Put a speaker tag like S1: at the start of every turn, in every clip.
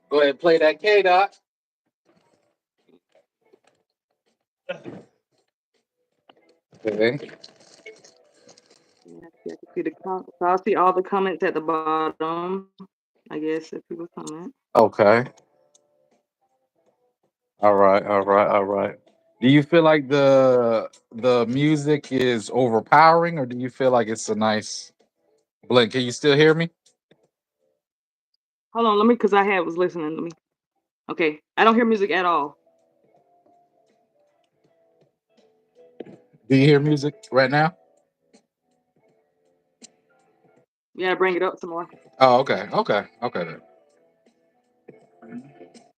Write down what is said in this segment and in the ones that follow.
S1: Go ahead and play that K dot. Okay.
S2: Yeah, I can see the so I'll see all the comments at the bottom. I guess if people comment.
S1: Okay. All right. All right. All right. Do you feel like the music is overpowering, or do you feel like it's a nice blend? Can you still hear me?
S2: Hold on, let me because I had was listening to me. Okay, I don't hear music at all.
S1: Do you hear music right now?
S2: Yeah, bring it up some more.
S1: Oh, okay. Okay. Okay then.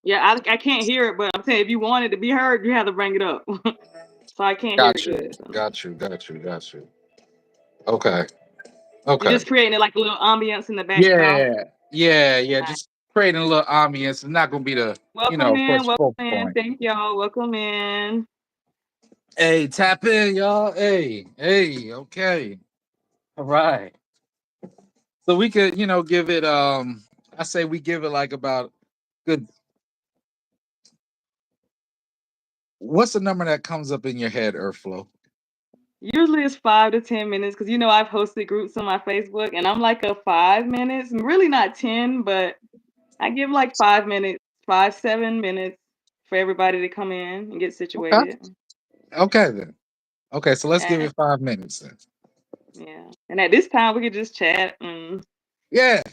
S2: Yeah, I can't hear it, but I'm saying if you want it to be heard, you have to bring it up. So I can't hear it
S1: Got you.
S2: good. So.
S1: Got you. Got you. Got you. Okay.
S2: You're
S1: Okay.
S2: just creating it like a little ambience in the background.
S1: Yeah. Yeah. Yeah.
S2: Right.
S1: Just creating a little ambience. It's not gonna be the,
S2: Welcome
S1: of
S2: in,
S1: course,
S2: welcome
S1: focal
S2: in.
S1: point.
S2: Thank y'all. Welcome in.
S1: Hey, tap in, y'all. Hey, hey, okay. All right. So we could, give it I say we give it like about good, what's the number that comes up in your head, Earthflow?
S2: Usually it's 5 to 10 minutes because I've hosted groups on my Facebook and I'm like a 5 minutes. Really not 10, but I give like 5 minutes, 5, 7 minutes for everybody to come in and get
S1: Okay.
S2: situated.
S1: Okay then. Okay, so let's give
S2: And
S1: it 5 minutes then.
S2: yeah. And at this time we could just chat and
S1: Yeah.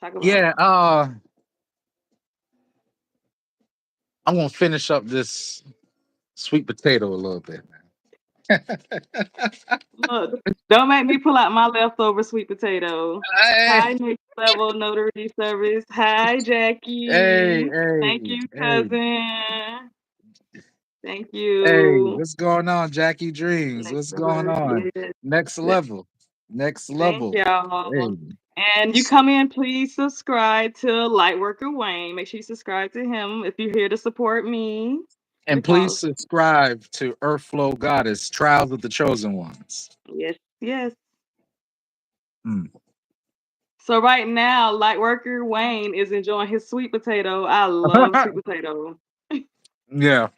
S2: talk about
S1: Yeah. I'm gonna finish up this sweet potato a little bit,
S2: look, don't make me pull out my leftover sweet potato.
S1: man.
S2: Hi, next level notary service. Hi,
S1: Hey,
S2: Jackie. Thank
S1: hey,
S2: you,
S1: hey,
S2: cousin. Thank
S1: hey,
S2: you.
S1: what's going on, Jackie Dreams?
S2: Next
S1: What's going
S2: level.
S1: on?
S2: Yes.
S1: Next level. Next
S2: Thank
S1: level. Hey.
S2: y'all. And you come in, please subscribe to Lightworker Wayne. Make sure you subscribe to him if you're here to support me.
S1: And please
S2: Because
S1: subscribe to Earthflow Goddess, Trials of the Chosen Ones.
S2: yes, yes.
S1: Mm.
S2: So right now, Lightworker Wayne is enjoying his sweet potato. I love sweet potato.
S1: Yeah.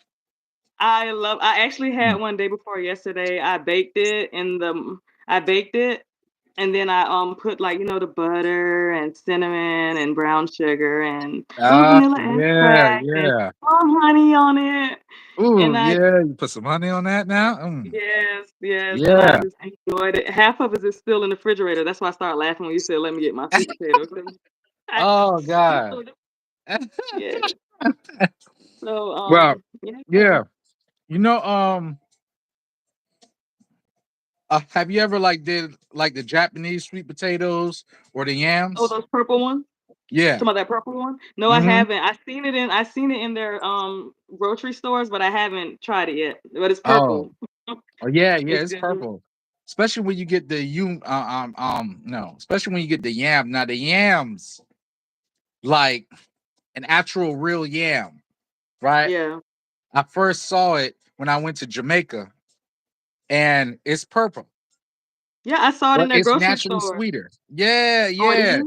S2: I actually had
S1: Mm.
S2: one day before yesterday. I baked it and then I put like the butter and cinnamon and brown sugar and a little vanilla
S1: Yeah,
S2: extract and
S1: yeah.
S2: some honey on it.
S1: Ooh,
S2: And I
S1: yeah. You put some honey on that now? Mm.
S2: yes, yes, and I
S1: Yeah.
S2: just enjoyed it. Half of it is still in the refrigerator. That's why I started laughing when you said, "Let me get my sweet potato." 'Cause I,
S1: Oh, God.
S2: yeah. So
S1: Well,
S2: yeah.
S1: yeah. You know, um, have you ever like did like the Japanese sweet potatoes or the
S2: Oh,
S1: yams?
S2: those purple ones.
S1: Yeah.
S2: Talking about that purple one? No, I
S1: Hmm.
S2: haven't. I seen it in their grocery stores, but I haven't tried it yet. But it's
S1: Oh,
S2: purple.
S1: oh yeah, yeah,
S2: It's
S1: it's
S2: good.
S1: purple. Especially when you get the no, especially when you get the yam. Now the yams, like an actual real yam, right?
S2: Yeah.
S1: I first saw it when I went to Jamaica, and it's purple,
S2: Yeah, I saw it in
S1: but
S2: their
S1: it's
S2: grocery
S1: naturally
S2: store.
S1: sweeter. Yeah,
S2: Oh, it
S1: yeah,
S2: is?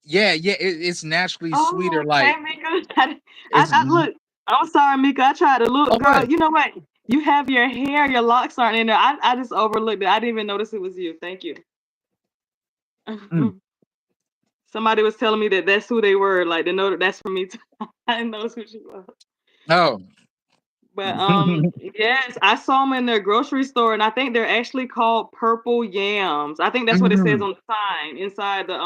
S1: yeah, yeah. It's naturally
S2: Oh,
S1: sweeter.
S2: okay,
S1: Like
S2: Mika.
S1: it's
S2: I look. I'm sorry, Mika. I tried to look,
S1: oh, go
S2: girl.
S1: ahead.
S2: You know what? You have your hair, your locks aren't in there. I just overlooked it. I didn't even notice it was you. Thank you.
S1: Mm.
S2: Somebody was telling me that that's who they were. Like they know that that's for me too. I didn't notice who she was.
S1: Oh,
S2: But yes, I saw them in their grocery store, and I think they're actually called purple yams. I think that's what it says
S1: Mhm.
S2: on the sign inside the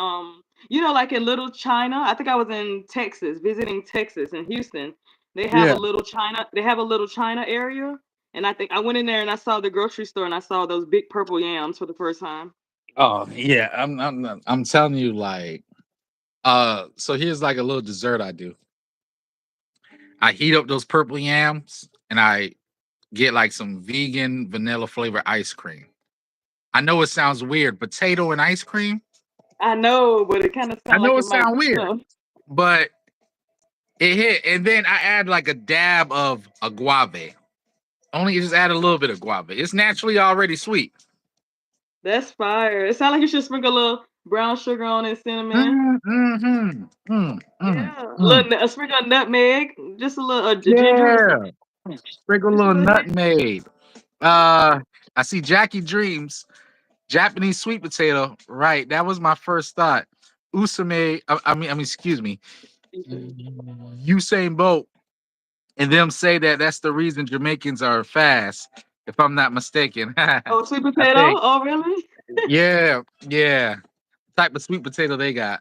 S2: like in Little China. I think I was in Texas, visiting Texas in Houston. They have a
S1: Yeah.
S2: little China. They have a little China area, and I think I went in there and I saw the grocery store and I saw those big purple yams for the first time.
S1: Oh, yeah. I'm telling you, like, so here's like a little dessert I do. I heat up those purple yams and I get like some vegan vanilla flavor ice cream. I know it sounds weird, potato and ice cream.
S2: I know, but it kind of
S1: I
S2: sounds like
S1: know it
S2: it might
S1: sounds
S2: be
S1: weird,
S2: some.
S1: but it hit. And then I add like a dab of agave. Only just add a little bit of guava. It's naturally already sweet.
S2: That's fire. It sounds like you should sprinkle a little brown sugar on it, cinnamon.
S1: Mm-hmm. Mm, mm,
S2: Yeah,
S1: mm.
S2: a sprinkle of nutmeg, just a little ginger, or
S1: Yeah.
S2: something.
S1: Sprinkle a
S2: Just a
S1: little
S2: little hint.
S1: nutmeg. Uh, I see Jackie Dreams, Japanese sweet potato. Right. That was my first thought. Usame, excuse me. Usain Bolt and them say that that's the reason Jamaicans are fast, if I'm not mistaken. I
S2: Oh, sweet potato.
S1: think.
S2: Oh, really?
S1: Yeah, yeah. Type of sweet potato they got.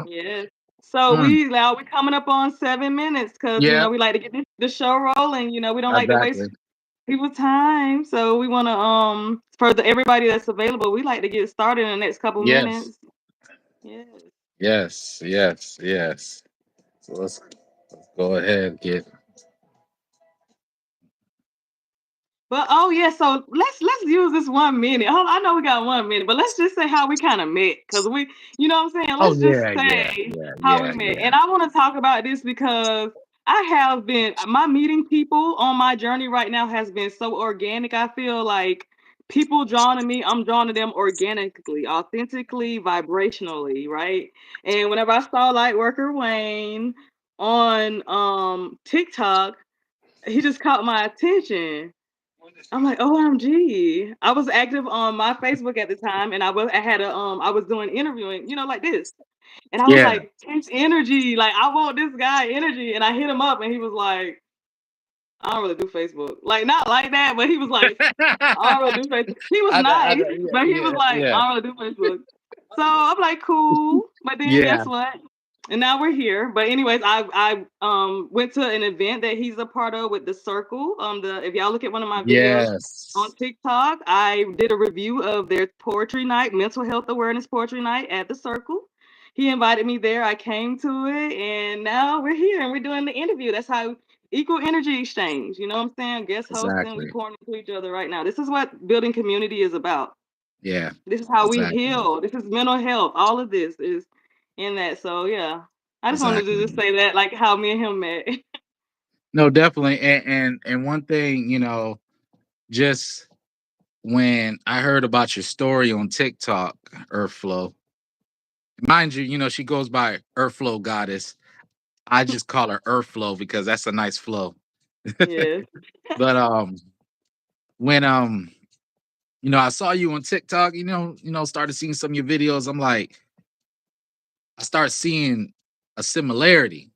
S2: Yes. So
S1: Mm,
S2: we coming up on 7 minutes because
S1: yeah,
S2: we like to get the show rolling. We don't like to waste
S1: exactly.
S2: people's time. So we want to for everybody that's available, we like to get started in the next couple
S1: Yes,
S2: minutes. Yes.
S1: yes, yes, yes. So let's go ahead and get.
S2: But oh yeah, so let's use this 1 minute. I know we got 1 minute, but let's just say how we kind of met, because what I'm saying.
S1: Oh
S2: Let's just
S1: yeah, yeah,
S2: say
S1: yeah,
S2: how we
S1: yeah,
S2: met,
S1: yeah.
S2: and I want to talk about this because I have been my meeting people on my journey right now has been so organic. I feel like people drawn to me, I'm drawn to them organically, authentically, vibrationally, right? And whenever I saw Lightworker Wayne on TikTok, he just caught my attention. I'm like, OMG. I was active on my Facebook at the time, and I was doing interviewing, like this. And I was
S1: Yeah.
S2: like, his energy, like I want this guy energy. And I hit him up and he was like, I don't really do Facebook. Like not like that, but he was like, I don't really do Facebook. He was nice, but he was
S1: Yeah,
S2: like,
S1: yeah,
S2: I don't really do Facebook. So I'm like, cool. But then
S1: yeah.
S2: guess what? And now we're here. But anyways, I went to an event that he's a part of with the Circle. The If y'all look at one of my videos on
S1: Yes,
S2: TikTok, I did a review of their poetry night, mental health awareness poetry night at the Circle. He invited me there. I came to it, and now we're here and we're doing the interview. That's how equal energy exchange. You know what I'm saying? Guest hosting, we
S1: exactly.
S2: pouring into each other right now. This is what building community is about.
S1: Yeah,
S2: This is how we
S1: exactly,
S2: heal. This is mental health. All of this is in that. So yeah, I just wanted to just
S1: exactly.
S2: say that, like how me and him met.
S1: No, definitely. And one thing, just when I heard about your story on TikTok, Earthflow, mind you, she goes by Earthflow Goddess. I just call her Earthflow because that's a nice flow.
S2: Yes.
S1: But when I saw you on TikTok, started seeing some of your videos. I'm like, I start seeing a similarity.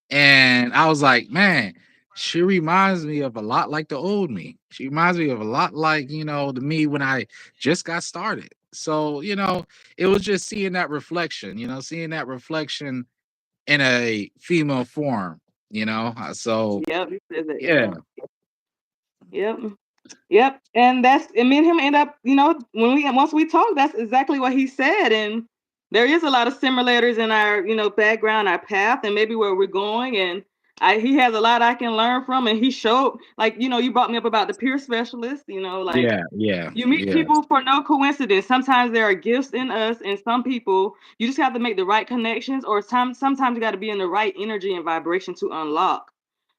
S1: And I was like, man, she reminds me of a lot like the old me. She reminds me of a lot like, the me when I just got started. So, it was just seeing that reflection, seeing that reflection in a female form, So,
S2: Yep. He says that.
S1: yeah,
S2: Yeah. Yep. Yep. And me and him end up, when we once we talked, that's exactly what he said. And there is a lot of similarities in our, background, our path, and maybe where we're going. And he has a lot I can learn from. And he showed, like, you brought me up about the peer specialist, like
S1: yeah, yeah,
S2: you meet
S1: yeah,
S2: people for no coincidence. Sometimes there are gifts in us, and some people you just have to make the right connections, or sometimes you got to be in the right energy and vibration to unlock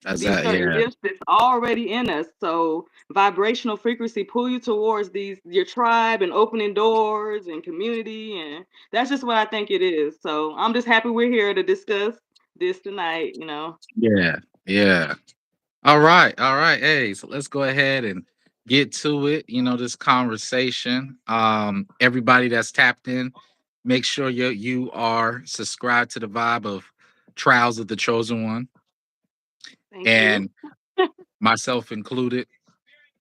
S1: that's
S2: these
S1: that.
S2: certain
S1: Yeah,
S2: gifts that's already in us. So vibrational frequency pull you towards your tribe and opening doors and community, and that's just what I think it is. So I'm just happy we're here to discuss this tonight.
S1: yeah, yeah. All right, all right. Hey, so let's go ahead and get to it. This conversation. Everybody that's tapped in, make sure you are subscribed to the vibe of Trials of the Chosen One,
S2: Thank you.
S1: and myself included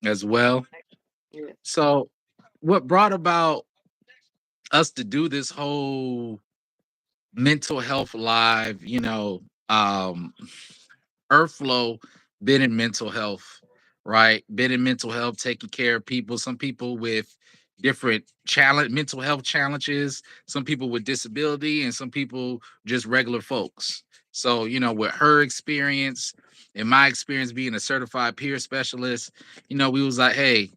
S1: as well.
S2: Yeah.
S1: So, what brought about us to do this whole mental health live? Earthflow been in mental health, right? Been in mental health, taking care of people. Some people with different mental health challenges. Some people with disability, and some people just regular folks. So, with her experience and my experience being a certified peer specialist, we was like, hey,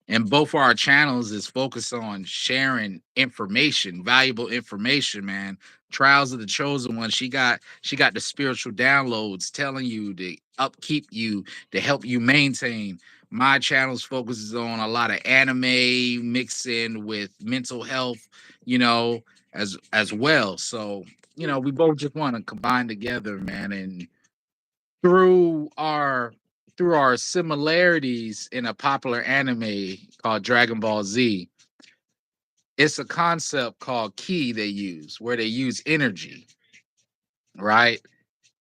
S1: and both of our channels is focused on sharing information, valuable information, man. Trials of the Chosen One. She got the spiritual downloads telling you to upkeep you, to help you maintain. My channels focuses on a lot of anime mixing with mental health, you know, as well. So,
S2: Yeah.
S1: we both just want to combine together, man. And through our through our similarities in a popular anime called Dragon Ball Z, it's a concept called ki they use, where they use energy, right?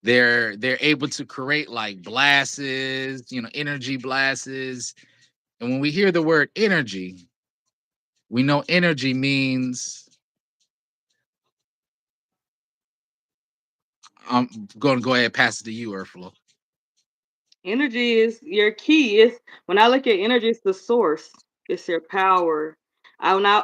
S1: They're able to create like blasts, energy blasts. And when we hear the word energy, we know energy means I'm going to go ahead and pass it to you, Urflo.
S2: Energy is your key. It's when I look at energy, it's the source. It's your power.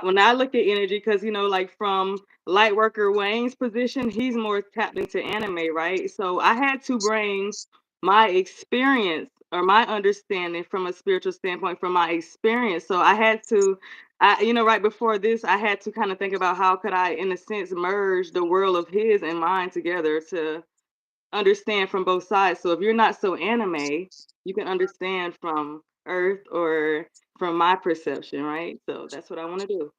S2: When I look at energy, because like from Lightworker Wayne's position, he's more tapped into anime, right? So I had to bring my experience or my understanding from a spiritual standpoint, from my experience. So I had to, right before this, I had to kind of think about how could I, in a sense, merge the world of his and mine together to understand from both sides. So if you're not so anime, you can understand from Earth or from my perception, right? So that's what I want to do.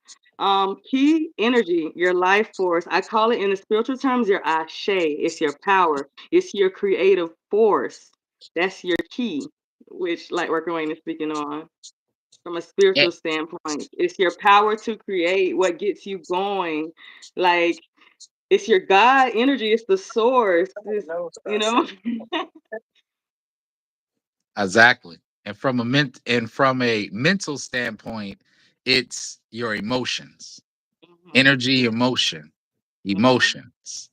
S2: Key energy, your life force. I call it in the spiritual terms your ashe. It's your power. It's your creative force. That's your key, which like Worker Wayne is speaking on from a
S1: Eh,
S2: spiritual standpoint. It's your power to create what gets you going. Like it's your God energy. It's the source. You know.
S1: Exactly. And from a mental standpoint, it's your emotions,
S2: Mhm,
S1: energy,
S2: mhm.
S1: emotions,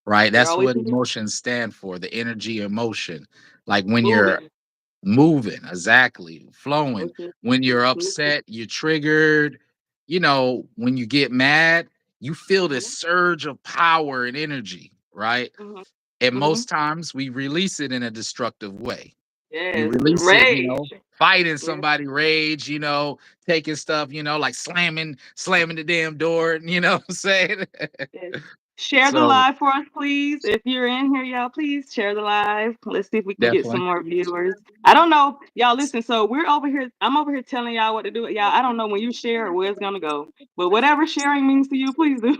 S1: right?
S2: They're
S1: That's
S2: always
S1: what emotions stand for, the energy emotion. Like when you're
S2: moving.
S1: moving, exactly, flowing.
S2: Motion,
S1: When you're
S2: moving.
S1: upset, you're triggered. When you get mad, you feel this
S2: Mhm,
S1: surge of power and energy, right?
S2: mhm,
S1: And
S2: mhm.
S1: most times we release it in a destructive way. We
S2: Yes,
S1: release it,
S2: rage.
S1: fighting
S2: Yeah,
S1: somebody, rage, taking stuff, like slamming the damn door, you know what I'm saying?
S2: yes. Share the
S1: So
S2: live for us, please. If you're in here, y'all, please share the live. Let's see if we can get some
S1: definitely.
S2: more viewers. I don't know, y'all. Listen, so we're over here. I'm over here telling y'all what to do. Y'all, I don't know when you share where it's gonna go, but whatever sharing means to you, please do.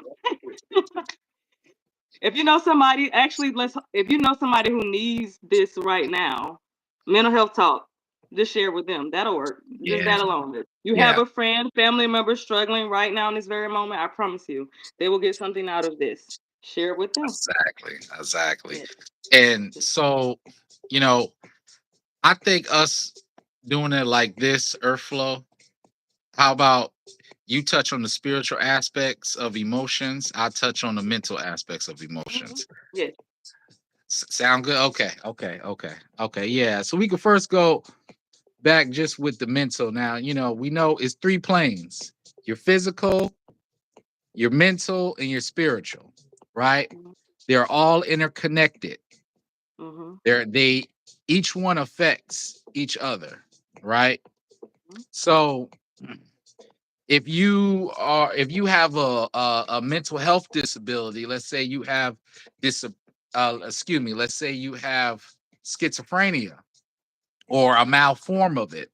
S2: If you know somebody, actually, if you know somebody who needs this right now, mental health talk, just share with them. That'll work. Just
S1: Yeah,
S2: that alone. If you have
S1: yeah,
S2: a friend, family member struggling right now in this very moment, I promise you, they will get something out of this. Share it with them.
S1: exactly.
S2: Yeah.
S1: And so, you know, I think us doing it like this, Earth Flow, how about you touch on the spiritual aspects of emotions? I touch on the mental aspects of
S2: Mhm.
S1: emotions.
S2: Yes.
S1: Sound good? Okay. Yeah. So we can first go back just with the mental. Now, we know it's three planes: your physical, your mental, and your spiritual, right?
S2: Mhm.
S1: They're all interconnected.
S2: Mhm.
S1: They each one affects each other, right?
S2: Mhm.
S1: So if you have a mental health disability, let's say you have this excuse me, let's say you have schizophrenia or a malform of it,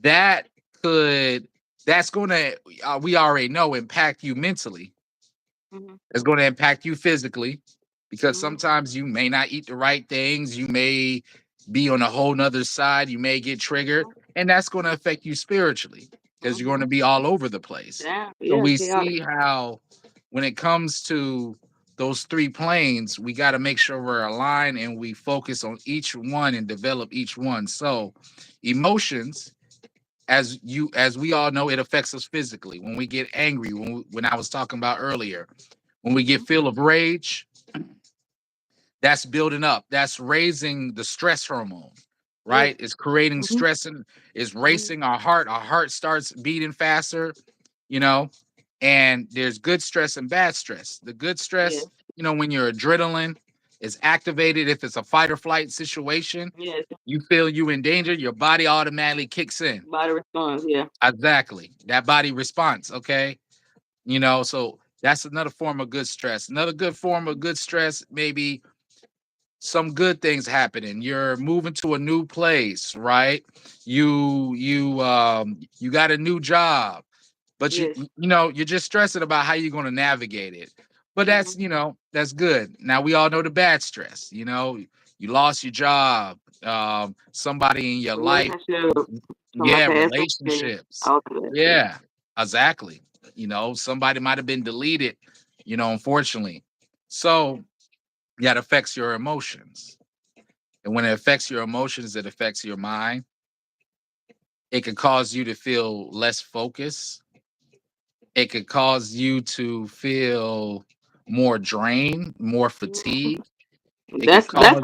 S1: that could that's going to we already know impact you mentally.
S2: Mhm.
S1: It's going to impact you physically because
S2: Mhm.
S1: sometimes you may not eat the right things. You may be on a whole nother side. You may get triggered, and that's going to affect you spiritually because you're going to
S2: Mhm.
S1: be all over the place.
S2: Damn.
S1: So
S2: Yeah.
S1: we
S2: Chaotic.
S1: see how when it comes to those three planes, we got to make sure we're aligned and we focus on each one and develop each one. So emotions, as we all know, it affects us physically. When we get angry, when I was talking about earlier, when we get
S2: Mhm.
S1: feel of rage, that's building up. That's raising the stress hormone,
S2: Yes.
S1: right? It's creating
S2: Mhm.
S1: stress and is
S2: Mhm.
S1: racing our heart. Our heart starts beating faster, you know. And there's good stress and bad stress. The good
S2: Yes.
S1: stress, when your adrenaline is activated, if it's a fight or flight situation,
S2: Yes.
S1: you feel you in danger, your body automatically kicks in.
S2: Body response. Yeah.
S1: Exactly. That body response, okay? So that's another form of good stress. Another good form of good stress, maybe some good things happening. You're moving to a new place, right? You got a new job, but
S2: Yes.
S1: you're just stressing about how you're going to navigate it. But
S2: Mhm.
S1: that's good. Now we all know the bad stress. You lost your job. Somebody in your life,
S2: Relationship from my
S1: yeah,
S2: past experience.
S1: relationships,
S2: All of that. Yeah.
S1: yeah, exactly. Somebody might have been deleted. Unfortunately, so that affects your emotions. And when it affects your emotions, it affects your mind. It could cause you to feel less focused. It could cause you to feel more drained, more fatigue. It could cause
S2: That's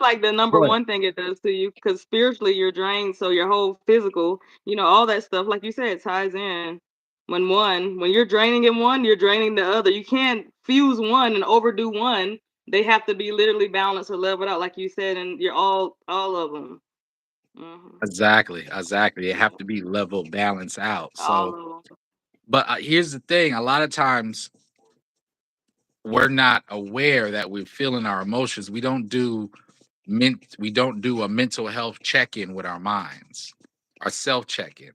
S2: like the number
S1: what?
S2: one thing it does to you because spiritually you're drained, so your whole physical, all that stuff, like you said, ties in. When you're draining in one, you're draining the other. You can't fuse one and overdo one. They have to be literally balanced or leveled out, like you said, and you're all of them. Hmm.
S1: Exactly, exactly. It have
S2: Yeah,
S1: to be level balance out.
S2: all
S1: So,
S2: of them.
S1: but here's the thing: a lot of times we're not aware that we're feeling our emotions. We don't do a mental health check-in with our minds, our self check-in.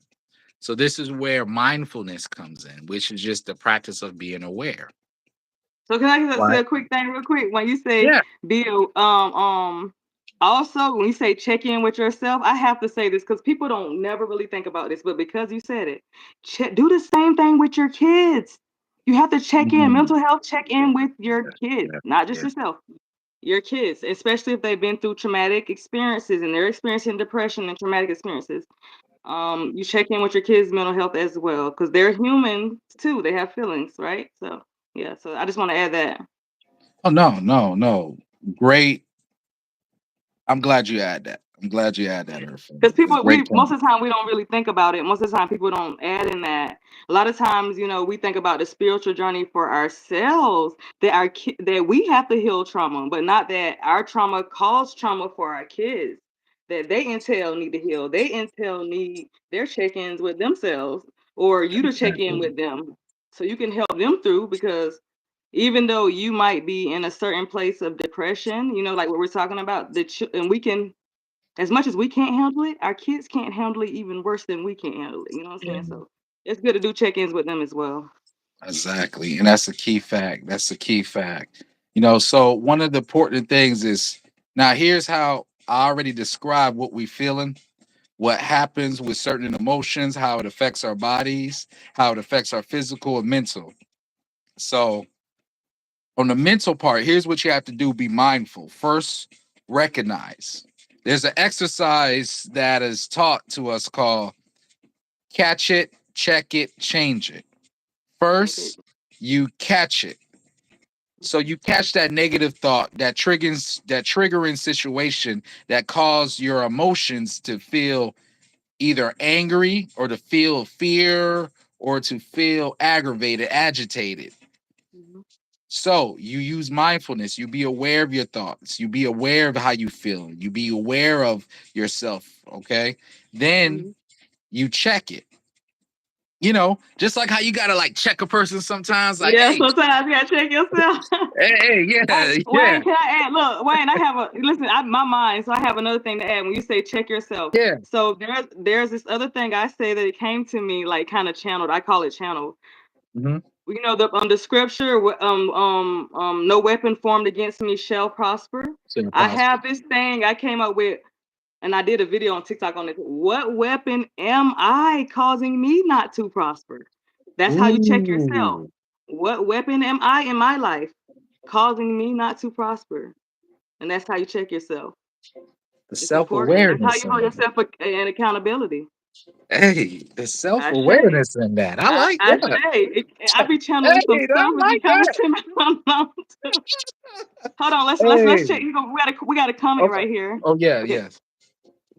S1: So this is where mindfulness comes in, which is just the practice of being aware.
S2: So can I say
S1: Right.
S2: a quick thing real quick? When you say
S1: Yeah.
S2: be also when you say check in with yourself, I have to say this because people don't never really think about this, but because you said it, do the same thing with your kids. You have to check in,
S1: Mm,
S2: mental health check in with your
S1: yeah,
S2: kids,
S1: yeah,
S2: not just
S1: yeah.
S2: yourself. Your kids, especially if they've been through traumatic experiences and they're experiencing depression and traumatic experiences. You check in with your kids' mental health as well because they're humans too. They have feelings, right? So yeah. So I just want to add that
S1: Oh no, no, no. Great. I'm glad you had that. I'm glad you had that,
S2: because
S1: Irfan. A
S2: people we
S1: great
S2: most
S1: point.
S2: of the time we don't really think about it. Most of the time people don't add in that. A lot of times, we think about the spiritual journey for ourselves that that we have to heal trauma, but not that our trauma caused trauma for our kids. That they entail need to heal. They entail need their check-ins with themselves or you to check in
S1: Exactly.
S2: with them so you can help them through because even though you might be in a certain place of depression, like what we're talking about, and we can, as much as we can't handle it, our kids can't handle it even worse than we can't handle it. You know what I'm saying? So it's good to do check-ins with them as well.
S1: Exactly. And that's a key fact. That's a key fact. So one of the important things is now here's how I already described what we feeling, what happens with certain emotions, how it affects our bodies, how it affects our physical and mental. So on the mental part, here's what you have to do: be mindful. First, recognize. There's an exercise that is taught to us called catch it, check it, change it.
S2: Check it.
S1: First, you catch it. So you catch that negative thought, that triggering situation that caused your emotions to feel either angry or to feel fear or to feel aggravated, agitated.
S2: Mm-hmm.
S1: So you use mindfulness. You be aware of your thoughts. You be aware of how you feel. You be aware of yourself. Okay. Then
S2: Mm-hmm.
S1: you check it. Just like how you gotta like check a person sometimes. Like,
S2: Yeah,
S1: hey,
S2: sometimes you gotta check yourself.
S1: hey,
S2: Hey,
S1: yeah, yeah,
S2: Wayne, can I add? Look, Wayne, I have a listen. My mind, so I have another thing to add. When you say check yourself,
S1: yeah.
S2: so there's this other thing I say that it came to me like kind of channeled. I call it channeled.
S1: Hmm.
S2: The scripture, no weapon formed against me shall prosper.
S1: So
S2: I
S1: prosper.
S2: have this thing I came up with, and I did a video on TikTok on it. What weapon am I causing me not to prosper? That's how you check yourself.
S1: Ooh,
S2: What weapon am I in my life causing me not to prosper? And that's how you check yourself.
S1: the
S2: It's
S1: self
S2: important. That's how
S1: awareness
S2: you
S1: in
S2: hold
S1: that.
S2: yourself an accountability.
S1: Hey, the self
S2: I say.
S1: awareness in that. I like
S2: I
S1: that.
S2: say. I be channeling some
S1: Hey, I
S2: stuff. It be
S1: like
S2: coming
S1: that.
S2: to me. Hold on. Let's check.
S1: Hey,
S2: We got a comment
S1: okay.
S2: right here.
S1: Oh yeah,
S2: Okay.
S1: yes.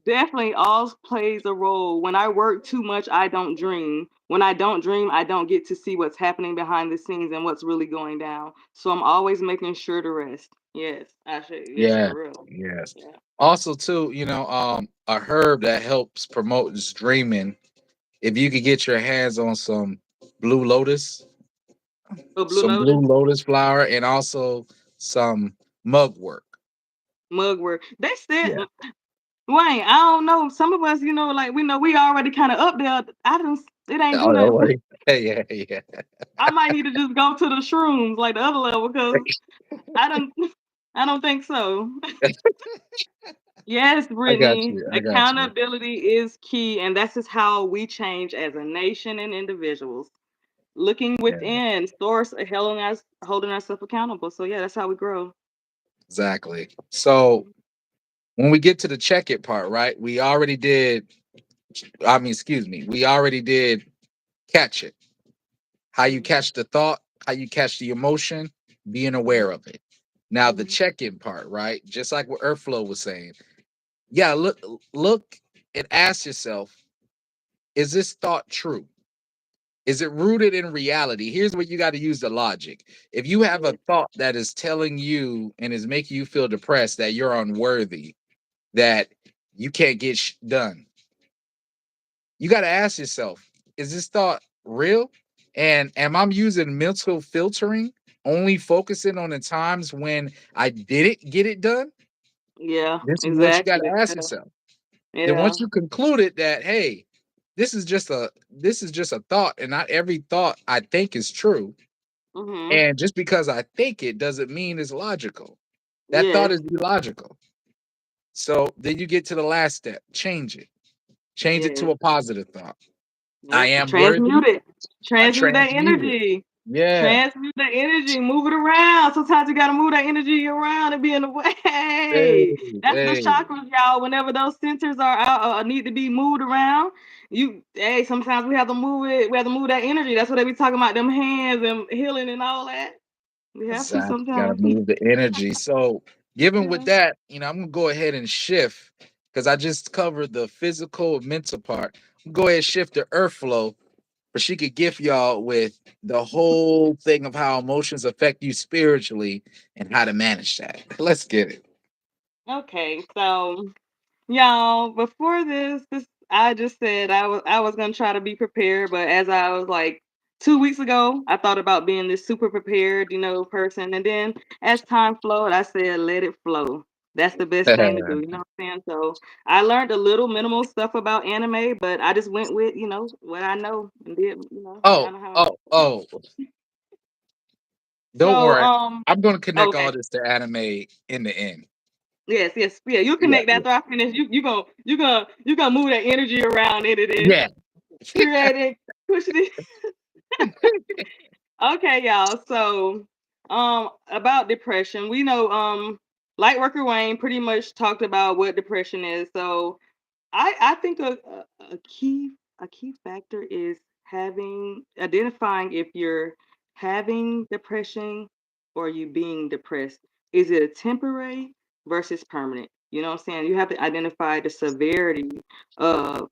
S2: Definitely all plays a role. When I work too much, I don't dream. When I don't dream, I don't get to see what's happening behind the scenes and what's really going down. So I'm always making sure to rest. Yes, actually, yes,
S1: Yeah,
S2: for real.
S1: yes.
S2: Yeah.
S1: Also, too, a herb that helps promote is dreaming. If you could get your hands on blue lotus,
S2: Oh, Blue
S1: some
S2: Lotus.
S1: blue lotus flower, and also some mugwort.
S2: Mugwort. They said,
S1: Yeah.
S2: Wayne, I don't know. Some of us, like we know we already kind of up there. I don't. It ain't
S1: Oh,
S2: do
S1: no
S2: nothing.
S1: way. Yeah, yeah.
S2: I might need to just go to the shrooms like the other level because I don't. I don't think so. Yes,
S1: I got
S2: Brittany,
S1: you. I got you.
S2: accountability is key, and that's just how we change as a nation and individuals. Looking
S1: Yeah,
S2: within, source, holding ourselves accountable. So yeah, that's how we grow.
S1: exactly. So when we get to the check it part, right? We already did. I mean, excuse me. We already did catch it. How you
S2: Mhm,
S1: catch the thought, how you catch the emotion, being
S2: mhm,
S1: aware of it. Now the
S2: mhm.
S1: check-in part, right? Just like what Earthflow was saying. Yeah, look and ask yourself, is this thought true? Is it rooted in reality? Here's where you got to use the logic. If you have
S2: Yeah,
S1: a thought that is telling you and is making you feel depressed that you're unworthy, that you can't get done, you got to ask yourself, is this thought real? And am I using mental filtering, only focusing on the times when I didn't get it done?
S2: yeah,
S1: This is what you got
S2: exactly.
S1: to ask
S2: Yeah,
S1: yourself. Then
S2: yeah.
S1: once you concluded that, hey, this is just a thought, and not every thought I think is true.
S2: Mhm.
S1: And just because I think it doesn't mean it's logical. That thought
S2: Yes,
S1: is illogical. So then you get to the last step, change it. Change it
S2: yes.
S1: to a positive thought. I
S2: Yep.
S1: am worthy.
S2: Transmute it.
S1: I
S2: Transmute that
S1: transmute it.
S2: energy.
S1: Yeah.
S2: Transmute that energy. Move it around. Sometimes you gotta move that energy around and be in the
S1: Hey,
S2: way. That's the
S1: hey.
S2: chakras, y'all. Whenever those centers are out or need to be moved around, sometimes we have to move it. We have to move that energy. That's what they be talking about, them hands and healing and all that. We have to
S1: Exactly. Got to
S2: sometimes.
S1: move the energy. So, given with
S2: Yeah.
S1: that, I'm gonna go ahead and shift because I just covered the physical and mental part. Go ahead and shift the earth flow, but she could gift y'all with the whole thing of how emotions affect you spiritually and how to manage that. Let's get it.
S2: Okay, so y'all, before this I just said I was gonna try to be prepared, but as I was like 2 weeks ago, I thought about being this super prepared, person. And then as time flowed, I said, let it flow. That's the best thing to do, you know what I'm saying? So I learned a little minimal stuff about anime, but I just went with, what I know and did,
S1: Oh,
S2: kind of how I
S1: oh, oh! Don't
S2: so
S1: worry. I'm gonna connect all
S2: okay.
S1: this to anime in the end.
S2: Yes, yes, yeah. You
S1: Yeah,
S2: connect that
S1: yeah,
S2: after I finish. You gonna move that energy around in it and
S1: yeah.
S2: create it, push it. Okay, y'all. So, about depression, we know, Lightworker Wayne pretty much talked about what depression is. So, I think a key factor is identifying if you're having depression or you being depressed. Is it a temporary versus permanent? You know what I'm saying? You have to identify the severity of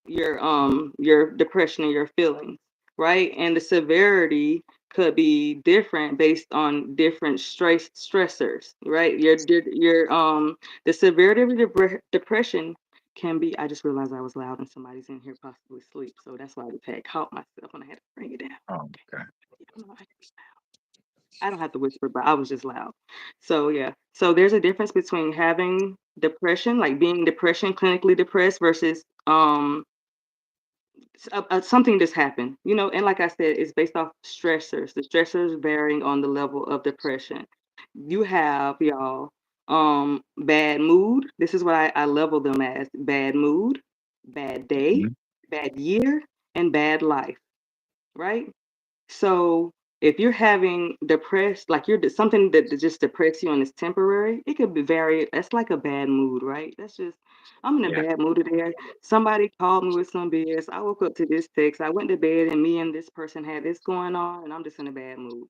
S2: your depression and your feelings, right? And the severity could be different based on different stressors, right? The severity of your depression can be. I just realized I was loud and somebody's in here possibly asleep, so that's why I just had caught myself and I had to bring it down.
S1: Oh,
S2: Okay.
S1: okay.
S2: Yeah, I don't have to whisper, but I was just loud. So yeah. So there's a difference between having depression, like being depression, clinically depressed, versus something just happened, and like I said, it's based off stressors. The stressors varying on the level of depression. You have, y'all, bad mood. This is what I level them as: bad mood, bad day,
S1: Mhm.
S2: bad year, and bad life, right? So if you're having depressed, like something that just depress you and is temporary, it could be very. That's like a bad mood, right? That's just I'm in a
S1: Yeah.
S2: bad mood today. Somebody called me with some BS. I woke up to this text. I went to bed and me and this person had this going on, and I'm just in a bad mood.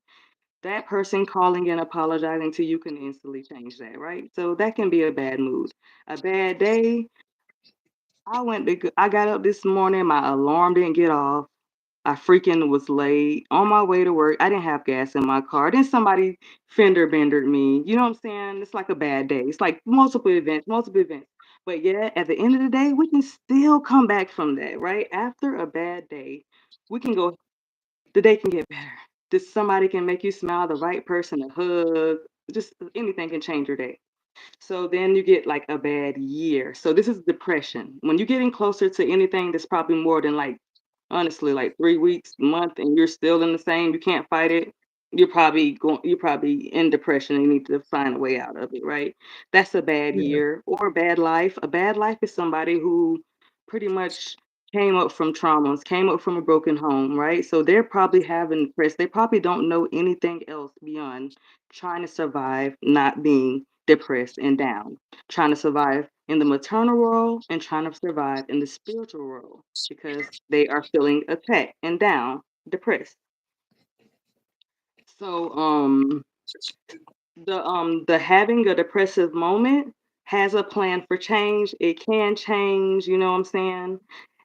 S2: That person calling and apologizing to you can instantly change that, right? So that can be a bad mood. A bad day. I got up this morning. My alarm didn't get off. I freaking was late on my way to work. I didn't have gas in my car. Then somebody fender bendered me. You know what I'm saying? It's like a bad day. It's like multiple events, multiple events. But yeah, at the end of the day, we can still come back from that, right? After a bad day, we can go, the day can get better. Just somebody can make you smile, the right person, a hug, just anything can change your day. So then you get like a bad year. So this is depression. When you're getting closer to anything that's probably more than like, honestly, like 3 weeks, month, and you're still in the same, you can't fight it. You're probably in depression and you need to find a way out of it, right? That's a bad
S1: Yeah.
S2: year or a bad life. A bad life is somebody who pretty much came up from traumas, came up from a broken home, right? So they're probably having depressed. They probably don't know anything else beyond trying to survive, not being depressed and down, trying to survive in the maternal world and trying to survive in the spiritual world because they are feeling attacked and down, depressed. So the having a depressive moment has a plan for change. It can change, you know what I'm saying?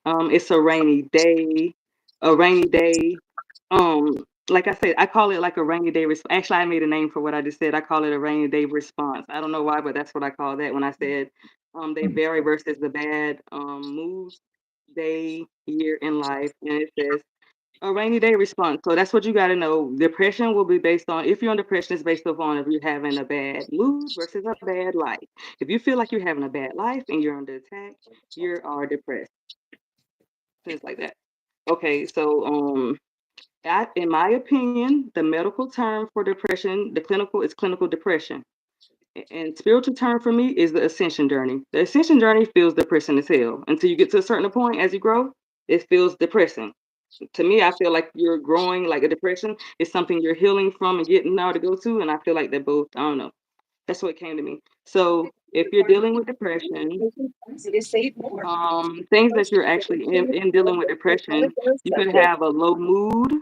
S2: It's a rainy day. Like I said, I call it like a rainy day actually I made a name for what I just said. I call it a rainy day response. I don't know why, but that's what I call that when I said they vary versus the bad mood, day, year in life. And it says a rainy day response. So that's what you got to know. Depression will be based on, if you're on depression, it's based upon if you're having a bad mood versus a bad life. If you feel like you're having a bad life and you're under attack, you are depressed. Things like that. Okay, so in my opinion, the medical term for depression, the clinical is clinical depression. And spiritual term for me is the ascension journey. The ascension journey feels depressing as hell. Until you get to a certain point as you grow, it feels depressing. To me, I feel like you're growing, like a depression is something you're healing from and getting now to go to. And I feel like they're both, I don't know. That's what came to me. So if you're dealing with depression, things that you're actually in dealing with depression, you could have a low mood,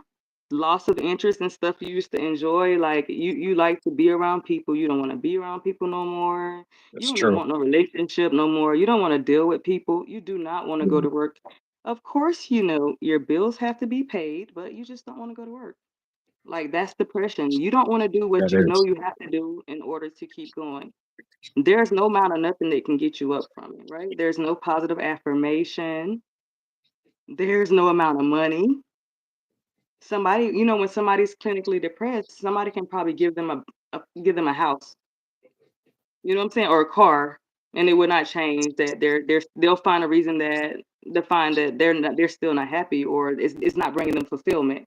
S2: loss of interest in stuff you used to enjoy. Like you like to be around people, you don't want to be around people no more. You
S1: That's
S2: don't even
S1: true.
S2: want no relationship no more. You don't want to deal with people. You do not want to go
S1: Yeah.
S2: to work. Of course, you know your bills have to be paid, but you just don't want to go to work. Like that's depression. You don't want to do what
S1: That
S2: you know
S1: is.
S2: you have to do in order to keep going. There's no amount of nothing that can get you up from it, right? There's no positive affirmation. There's no amount of money. Somebody, when somebody's clinically depressed, somebody can probably give them a house, you know what I'm saying, or a car, and it would not change that they'll find a reason that to find that they're still not happy or it's not bringing them fulfillment.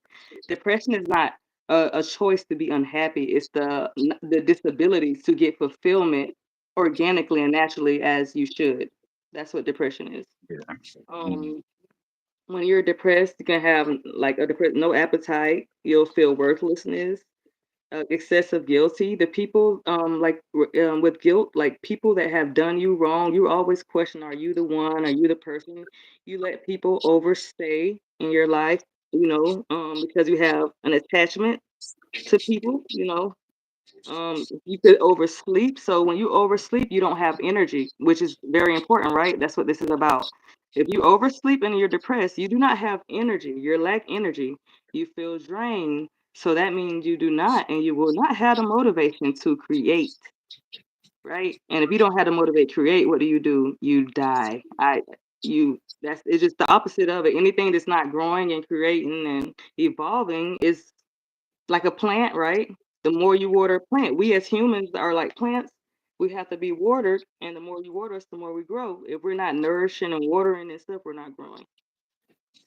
S2: Depression is not a choice to be unhappy. It's the disability to get fulfillment organically and naturally as you should. That's what depression is.
S1: Yeah. Mhm.
S2: Um, when you're depressed, you can have like a depressed, no appetite. You'll feel worthlessness, excessive guilty. The people with guilt, like people that have done you wrong, you always question: Are you the one? Are you the person? You let people overstay in your life, because you have an attachment to people. You could oversleep. So when you oversleep, you don't have energy, which is very important, right? That's what this is about. If you oversleep and you're depressed, you do not have energy. You lack energy. You feel drained. So that means you do not, and you will not have the motivation to create, right? And if you don't have to motivate, create, what do? You die. That's it's just the opposite of it. Anything that's not growing and creating and evolving is like a plant, right? The more you water a plant, we as humans are like plants. We have to be watered, and the more you water us, the more we grow. If we're not nourishing and watering and stuff, we're not growing.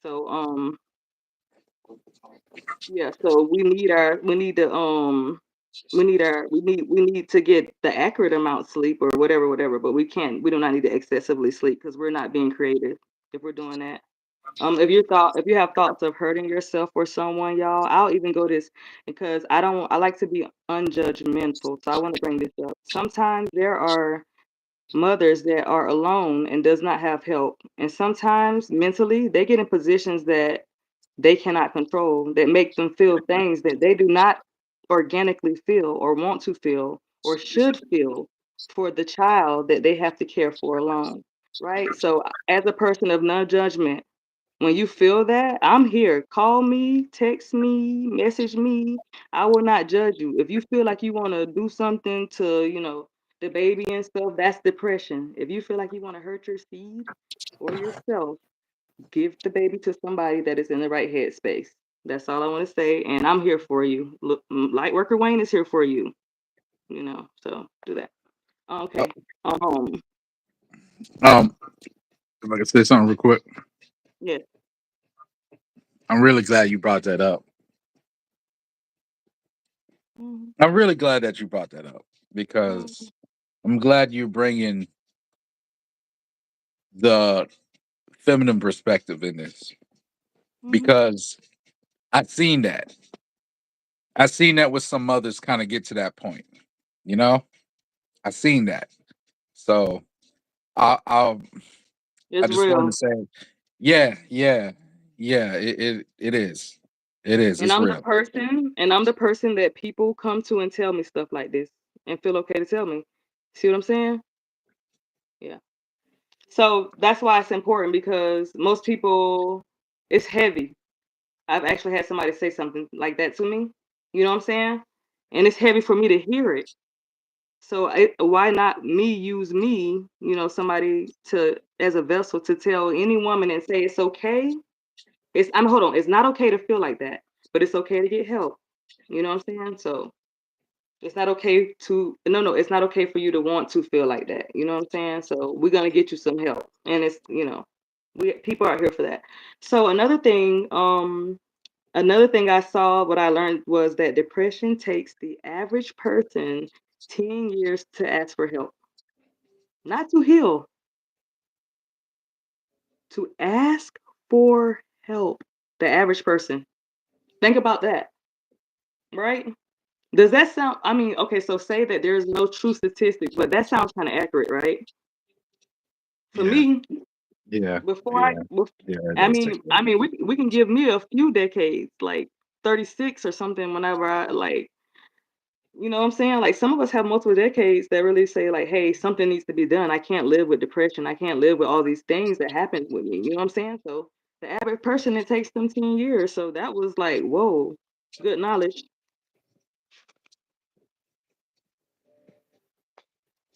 S2: So yeah, so we need to get the accurate amount sleep or whatever, but we do not need to excessively sleep because we're not being creative if we're doing that. If you have thoughts of hurting yourself or someone, y'all, I'll even go this because I like to be unjudgmental. So I want to bring this up. Sometimes there are mothers that are alone and does not have help. And sometimes mentally they get in positions that they cannot control that make them feel things that they do not organically feel or want to feel or should feel for the child that they have to care for alone. Right. So as a person of non-judgment, when you feel that, I'm here. Call me, text me, message me. I will not judge you. If you feel like you want to do something to, the baby and stuff, that's depression. If you feel like you want to hurt your seed or yourself, give the baby to somebody that is in the right headspace. That's all I want to say. And I'm here for you. Look, Lightworker Wayne is here for you, so do that. Okay. Um.
S1: Um, if I can say something real quick,
S2: Yes.
S1: I'm really glad you brought that up.
S2: Mhm.
S1: I'm really glad that you brought that up
S2: Mhm.
S1: because I'm glad you're bringing the feminine perspective in this
S2: Mhm.
S1: because I've seen that. I've seen that with some mothers kind of get to that point. You know, I've seen that. So I'll I
S2: It's
S1: just wanted to
S2: real.
S1: say, yeah, yeah, yeah. It is. It is.
S2: And
S1: It's
S2: I'm the
S1: real.
S2: person, and I'm the person that people come to and tell me stuff like this and feel okay to tell me. See what I'm saying? Yeah. So that's why it's important because most people, it's heavy. I've actually had somebody say something like that to me. You know what I'm saying? And it's heavy for me to hear it. So why not me use me, somebody to as a vessel to tell any woman and say it's okay. I'm hold on, it's not okay to feel like that, but it's okay to get help. You know what I'm saying? So it's not okay to no, it's not okay for you to want to feel like that. You know what I'm saying? So we're gonna get you some help. And it's we people are here for that. So another thing I saw, what I learned was that depression takes the average person 10 years to ask for help. Not to heal, to ask for help. The average person. Think about that, right? Does that sound, I mean, okay, so say that there's no true statistics, but that sounds kind of accurate, right? For
S1: Yeah,
S2: me,
S1: yeah,
S2: before
S1: yeah, yeah. It
S2: I
S1: does take
S2: mean,
S1: a
S2: I
S1: while.
S2: mean, we can give me a few decades, like 36 or something, whenever I like, you know what I'm saying? Like some of us have multiple decades that really say like, hey, something needs to be done. I can't live with depression. I can't live with all these things that happen with me. You know what I'm saying? So the average person, it takes them 10 years. So that was like, whoa, good knowledge.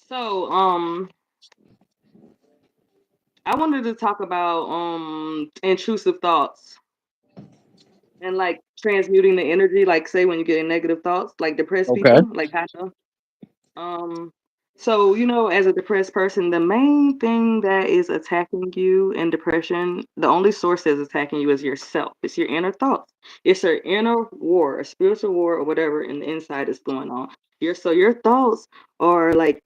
S2: So I wanted to talk about intrusive thoughts and like transmuting the energy, like say when you get negative thoughts, like depressed
S1: Okay.
S2: people, like kind of. Um, so as a depressed person, the main thing that is attacking you in depression, the only source that's attacking you is yourself. It's your inner thoughts. It's your inner war, a spiritual war, or whatever in the inside is going on. Your thoughts are like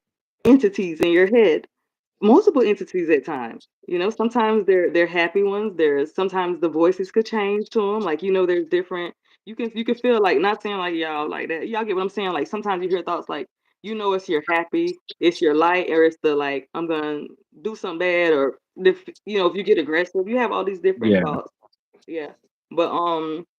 S2: entities in your head, multiple entities at times. Sometimes they're happy ones. There's sometimes the voices could change to them. Like there's different. You can feel like not saying like y'all like that. Y'all get what I'm saying? Like sometimes you hear thoughts like it's your happy, it's your light, or it's the like I'm gonna do something bad, or if you get aggressive, you have all these different
S1: Yeah.
S2: thoughts. Yeah. But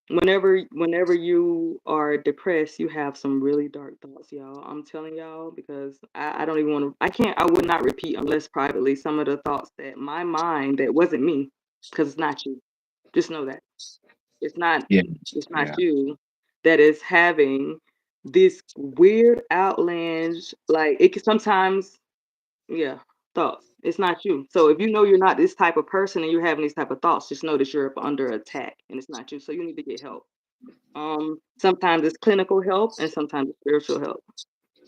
S2: whenever you are depressed, you have some really dark thoughts, y'all. I'm telling y'all because I don't even want to. I would not repeat unless privately some of the thoughts that my mind that wasn't me, because it's not you. Just know that it's not
S1: Yeah.
S2: it's not
S1: Yeah.
S2: you that is having this weird outlandish like it can sometimes yeah, thoughts. It's not you. So if you know you're not this type of person and you're having these type of thoughts, just know that you're up under attack and it's not you. So you need to get help. Sometimes it's clinical help and sometimes it's spiritual help. But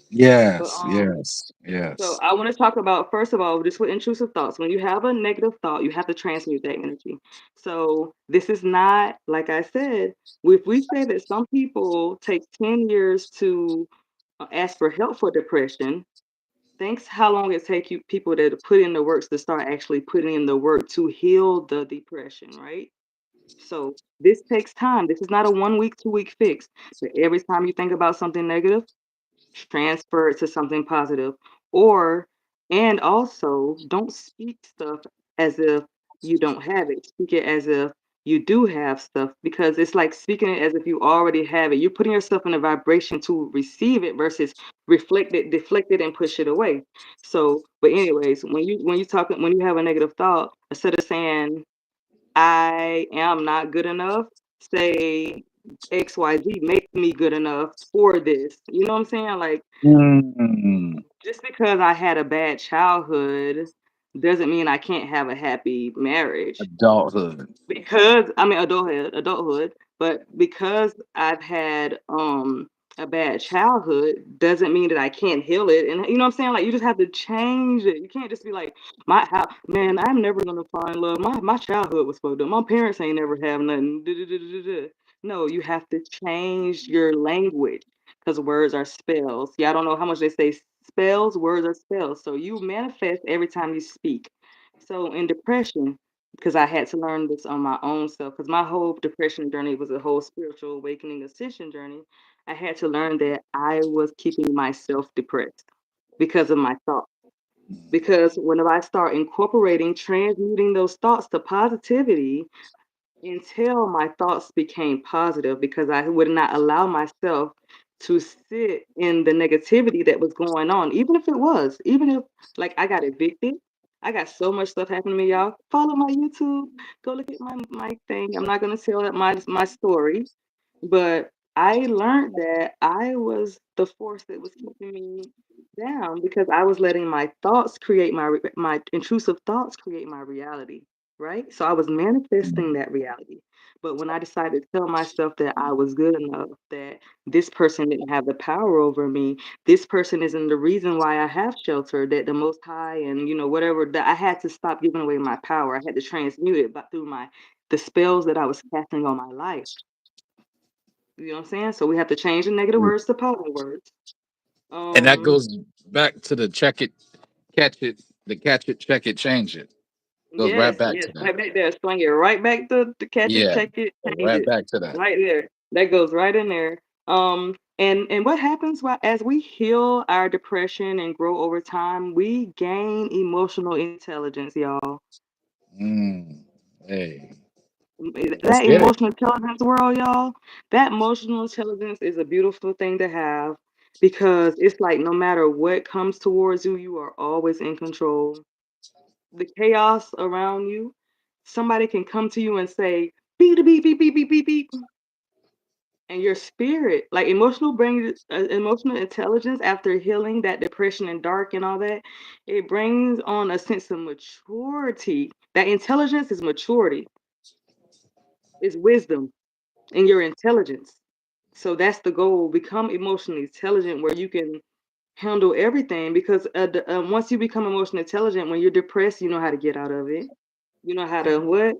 S1: Yes. Yes.
S2: so
S1: Yes.
S2: I want to talk about first of all, just with intrusive thoughts. When you have a negative thought, you have to transmute that energy. So this is not like I said. If we say that some people take 10 years to ask for help for depression, thanks how long it take you people that put in the works to start actually putting in the work to heal the depression, right? So this takes time. This is not a 1 week, 2 week fix. But every time you think about something negative, transfer it to something positive. Or, and also, don't speak stuff as if you don't have it. Speak it as if you do have stuff because it's like speaking it as if you already have it. You're putting yourself in a vibration to receive it versus reflect it, deflect it, and push it away. So, but anyways, when you have a negative thought, instead of saying I am not good enough, say XYZ make me good enough for this. You know what I'm saying? Like
S1: Mm,
S2: just because I had a bad childhood doesn't mean I can't have a happy marriage.
S1: adulthood.
S2: Because I mean adulthood, but because I've had a bad childhood doesn't mean that I can't heal it. And you know what I'm saying? Like you just have to change it. You can't just be like, my how man, I'm never gonna find love. My childhood was fucked up. My parents ain't never have nothing. Duh, duh, duh, duh, duh, duh. No, you have to change your language because words are spells. Yeah, I don't know how much they say spells, words are spells. So you manifest every time you speak. So in depression, because I had to learn this on my own self, because my whole depression journey was a whole spiritual awakening ascension journey. I had to learn that I was keeping myself depressed because of my thoughts. Because whenever I start incorporating, transmuting those thoughts to positivity, until my thoughts became positive, because I would not allow myself to sit in the negativity that was going on, even if like I got evicted. I got so much stuff happening to me, y'all. Follow my YouTube. Go look at my thing. I'm not gonna tell that my story, but I learned that I was the force that was keeping me down because I was letting my thoughts create my intrusive thoughts create my reality, right? So I was manifesting that reality. But when I decided to tell myself that I was good enough, that this person didn't have the power over me, this person isn't the reason why I have shelter, that the Most High and whatever, that I had to stop giving away my power. I had to transmute it, but through the spells that I was casting on my life. You know what I'm saying? So we have to change the negative words to positive words.
S1: And that
S2: Um,
S1: goes back to the check it, catch it, the catch it, check it, change it. Goes right
S2: yes,
S1: back
S2: yes,
S1: to that.
S2: right back there. Swing it right back to catch it,
S1: Yeah,
S2: check it, change
S1: right
S2: it.
S1: back to that.
S2: Right there. That goes right in there. And what happens as we heal our depression and grow over time, we gain emotional intelligence, y'all.
S1: Mm. Hey, let's
S2: That
S1: get it.
S2: emotional intelligence world, y'all, that emotional intelligence is a beautiful thing to have because it's like no matter what comes towards you, you are always in control. The chaos around you, somebody can come to you and say, beep, beep, beep, beep, beep, beep, beep. And your spirit, like emotional intelligence after healing that depression and dark and all that, it brings on a sense of maturity. That intelligence is maturity, is wisdom in your intelligence. So that's the goal. Become emotionally intelligent where you can handle everything because once you become emotionally intelligent, when you're depressed, you know how to get out of it. You know how to what?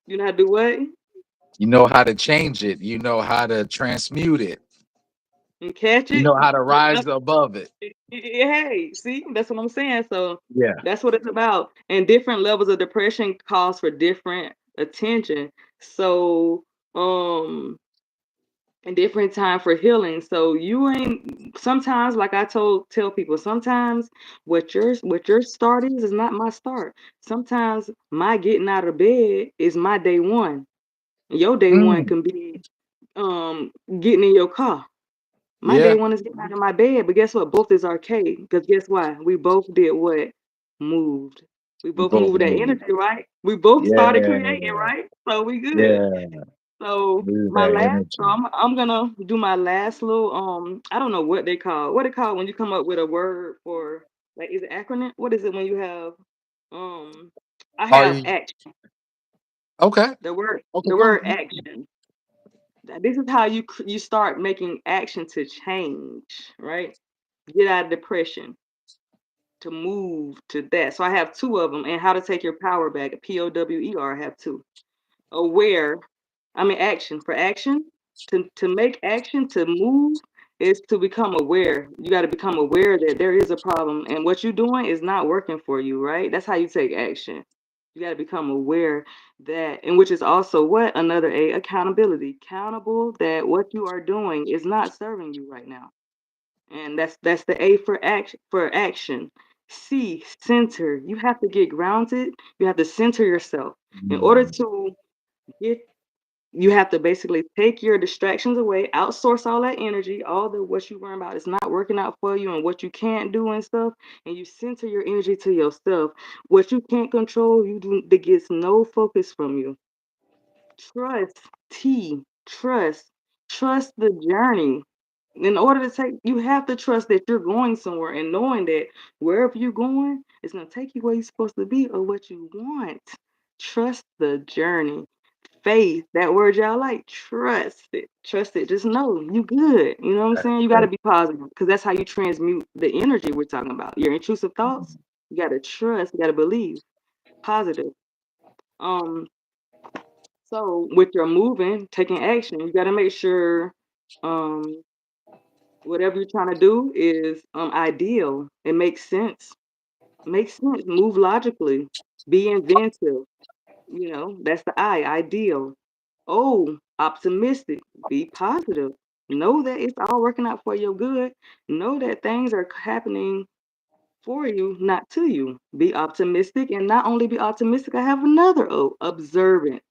S2: You know how to do what?
S1: You know how to change it. You know how to transmute it.
S2: And catch
S1: You
S2: it.
S1: know how to rise above it.
S2: Hey, see, that's what I'm saying. So
S1: Yeah.
S2: that's what it's about. And different levels of depression calls for different attention. So, and different time for healing. So you ain't sometimes, like I tell people, sometimes what your start is not my start. Sometimes my getting out of bed is my day one. Your day one
S1: Mm.
S2: can be getting in your car. My day
S1: Yeah.
S2: one is getting out of my bed, but guess what? Both is arcade. Because guess why? We both did what? Moved. We
S1: We
S2: both
S1: both
S2: moved that
S1: move.
S2: energy, right? We both started creating,
S1: Yeah.
S2: right? So we good.
S1: Yeah.
S2: So
S1: Move
S2: my
S1: that
S2: last, so
S1: energy.
S2: I'm gonna do my last little I don't know what they call when you come up with a word for, like, is it acronym? What is it when you have um I
S1: Are
S2: have
S1: you
S2: action.
S1: okay?
S2: The word
S1: Okay,
S2: the
S1: go.
S2: word action. This is how you start making action to change, right? Get out of depression, to move to that. So I have two of them, and how to take your power back. POWER. I have two. Aware, I mean action. For action, to make action to move is to become aware. You got to become aware that there is a problem, and what you're doing is not working for you. Right? That's how you take action. You got to become aware that, and which is also what another A, accountability. Accountable that what you are doing is not serving you right now, and that's the A for action. For action. C, center. You have to get grounded. You have to center yourself in order
S1: Mm.
S2: to get. You have to basically take your distractions away, outsource all that energy, all the what you worry about is not working out for you and what you can't do and stuff, and you center your energy to yourself. What you can't control, you do that gets no focus from you. Trust, T, trust. Trust the journey. In order to take, you have to trust that you're going somewhere and knowing that wherever you're going, it's going to take you where you're supposed to be or what you want. Trust the journey. faith, that word y'all like, trust it. Trust it. Just know you good. You know what I'm
S1: That's
S2: saying? You got to
S1: great.
S2: be positive because that's how you transmute the energy we're talking about. Your intrusive thoughts,
S1: Mhm.
S2: you got to trust, you got to believe positive. Um, so with your moving, taking action, you got to make sure um whatever you're trying to do is ideal. It makes sense. Makes sense. Move logically. Be inventive. You know, that's the I, ideal. Oh, optimistic. Be positive. Know that it's all working out for your good. Know that things are happening for you, not to you. Be optimistic, and not only be optimistic, I have another O, observant.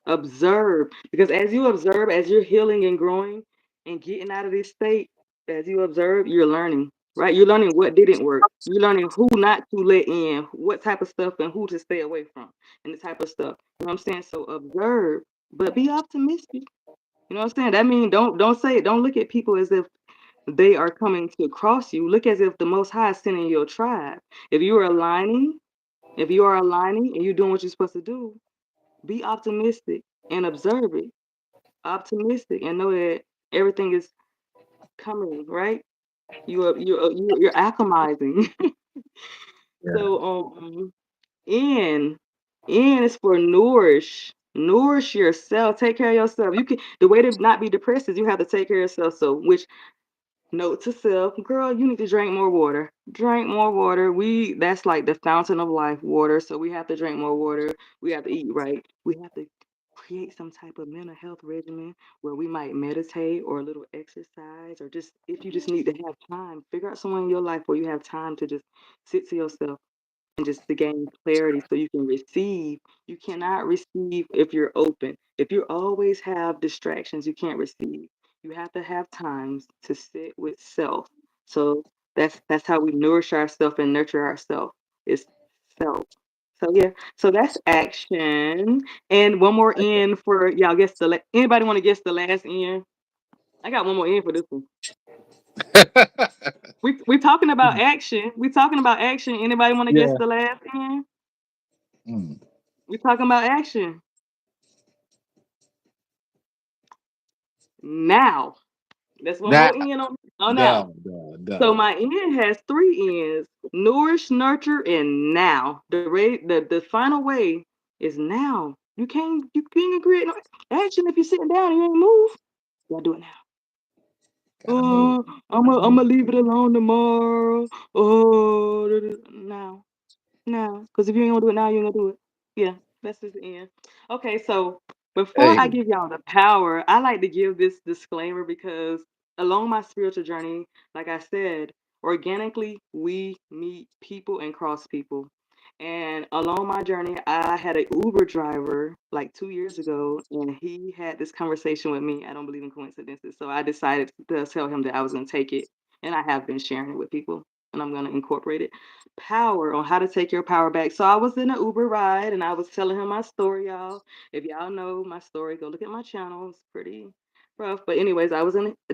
S2: Observe. Because as you observe, as you're healing and growing and getting out of this state, as you observe, you're learning, right? You're learning what didn't work. You're learning who not to let in, what type of stuff and who to stay away from, and the type of stuff. You know what I'm saying? So observe, but be optimistic. You know what I'm saying? That means don't say it. Don't look at people as if they are coming to cross you. Look as if the Most High is sending your tribe. If you are aligning, if you are aligning and you're doing what you're supposed to do, be optimistic and observe it. Optimistic and know that everything is coming right. You're acclimatizing.
S1: Yeah.
S2: So in in is for nourish. Nourish yourself. Take care of yourself. You can the way to not be depressed is you have to take care of yourself. So which note to self, girl, you need to drink more water. Drink more water. That's like the fountain of life, water. So we have to drink more water. We have to eat right. We have to create some type of mental health regimen where we might meditate or a little exercise or just if you just need to have time, figure out someone in your life where you have time to just sit to yourself and just to gain clarity so you can receive. You cannot receive if you're open. If you always have distractions, you can't receive. You have to have times to sit with self. So that's how we nourish ourselves and nurture ourselves. It's self. So yeah, so that's action. And one more in for y'all. Guess anybody want to guess the last in? I got one more in for this one. We talking about action. We talking about action. Anybody want to guess
S1: Yeah.
S2: the last in?
S1: Mm.
S2: We talking about action now. That's one
S1: That
S2: more N on now.
S1: no, no,
S2: So
S1: no.
S2: my N has three N's: nourish, nurture, and now. The final way is now. You can't agree no action if you're sitting down and you ain't move. You gotta do it now.
S1: Gotta move.
S2: Oh,
S1: Gotta
S2: I'm
S1: move.
S2: gonna leave it alone tomorrow. Oh, now. No, because if you ain't gonna do it now, you ain't gonna do it. Yeah, that's just the end. Okay, so before I
S1: Hey,
S2: give y'all the power, I like to give this disclaimer because along my spiritual journey, like I said, organically we meet people and cross people. And along my journey, I had an Uber driver like 2 years ago, and he had this conversation with me. I don't believe in coincidences, so I decided to tell him that I was gonna take it, and I have been sharing it with people, and I'm gonna incorporate it power on how to take your power back. So I was in an Uber ride and I was telling him my story, y'all. If y'all know my story, go look at my channel. It's pretty rough. But anyways, it